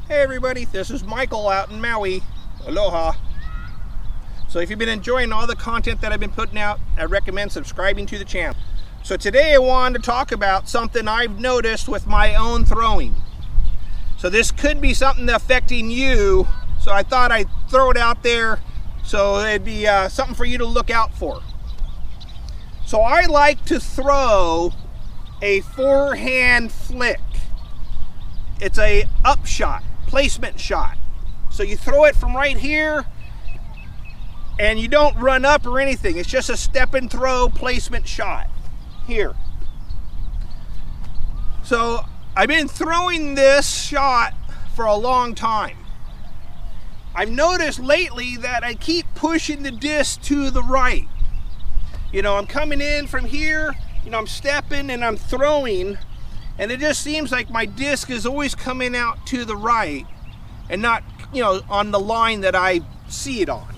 Hey everybody, this is Michael out in Maui. Aloha. So if you've been enjoying all the content that I've been putting out, I recommend subscribing to the channel. So today I wanted to talk about something I've noticed with my own throwing. So this could be something affecting you, so I thought I'd throw it out there so it'd be something for you to look out for. So I like to throw a forehand flick. It's a up shot, placement shot. So you throw it from right here and you don't run up or anything. It's just a step and throw placement shot here. So I've been throwing this shot for a long time. I've noticed lately that I keep pushing the disc to the right. You know, I'm coming in from here, you know, I'm stepping and I'm throwing, and it just seems like my disc is always coming out to the right and not, you know, on the line that I see it on.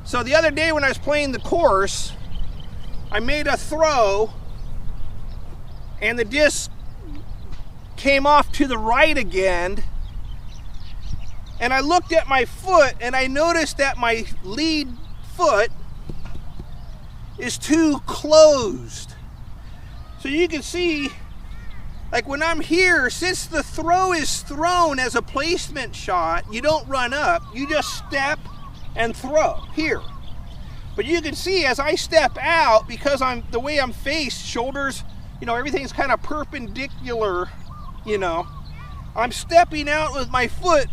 So the other day when I was playing the course, I made a throw and the disc came off to the right again, and I looked at my foot and I noticed that my lead foot is too closed. So you can see, like when I'm here, since the throw is thrown as a placement shot, you don't run up, you just step and throw here. But you can see as I step out, because the way I'm faced, shoulders, you know, everything's kind of perpendicular, you know, I'm stepping out with my foot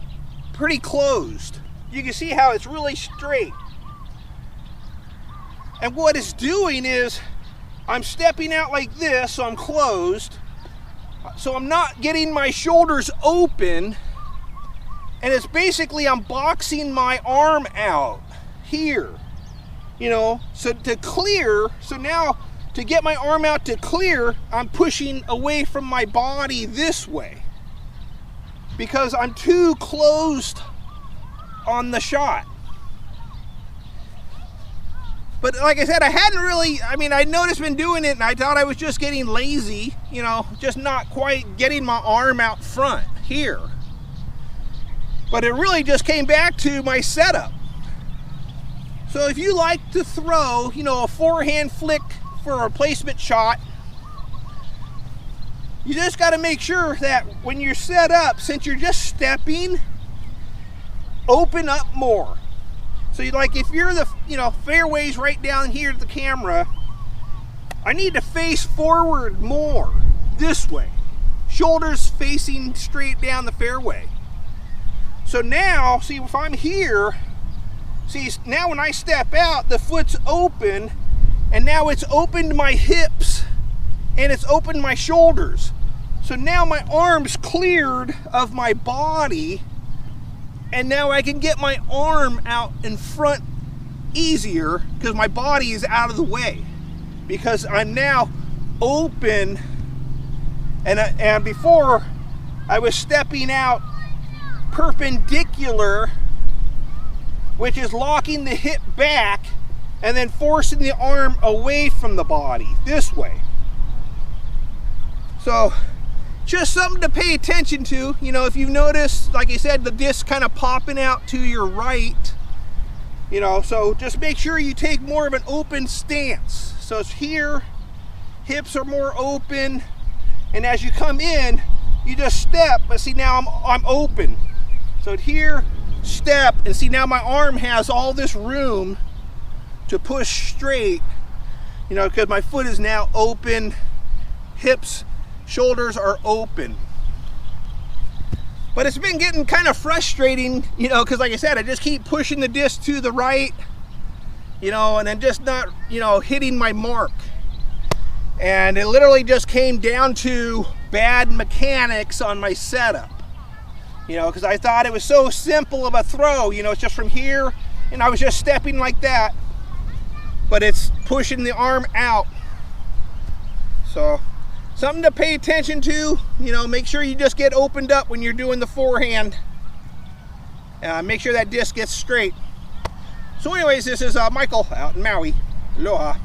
pretty closed. You can see how it's really straight. And what it's doing is I'm stepping out like this, so I'm closed. So I'm not getting my shoulders open. And it's basically I'm boxing my arm out here. You know, so to clear, so now to get my arm out to clear, I'm pushing away from my body this way, because I'm too closed on the shot. But like I said, I hadn't really, I noticed been doing it and I thought I was just getting lazy, you know, just not quite getting my arm out front here. But it really just came back to my setup. So if you like to throw, you know, a forehand flick for a replacement shot, you just got to make sure that when you're set up, since you're just stepping, open up more. So you, like if you're the, you know, fairway's right down here at the camera, I need to face forward more this way. Shoulders facing straight down the fairway. So now, see if I'm here, see now when I step out, the foot's open, and now it's opened my hips and it's opened my shoulders. So now my arm's cleared of my body, and now I can get my arm out in front easier because my body is out of the way, because I'm now open. And before I was stepping out perpendicular, which is locking the hip back and then forcing the arm away from the body this way. So just something to pay attention to. You know, if you've noticed, like I said, the disc kind of popping out to your right, you know, so just make sure you take more of an open stance. So it's here, hips are more open, and as you come in, you just step, but see now I'm open. So here, step, and see now my arm has all this room to push straight, you know, because my foot is now open, hips, shoulders are open. But it's been getting kind of frustrating, you know, because like I said, I just keep pushing the disc to the right, you know, and then just not, you know, hitting my mark. And it literally just came down to bad mechanics on my setup, you know, because I thought it was so simple of a throw, you know, it's just from here, and I was just stepping like that, but it's pushing the arm out. So something to pay attention to, you know, make sure you just get opened up when you're doing the forehand. Make sure that disc gets straight. So anyways, this is Michael out in Maui. Aloha.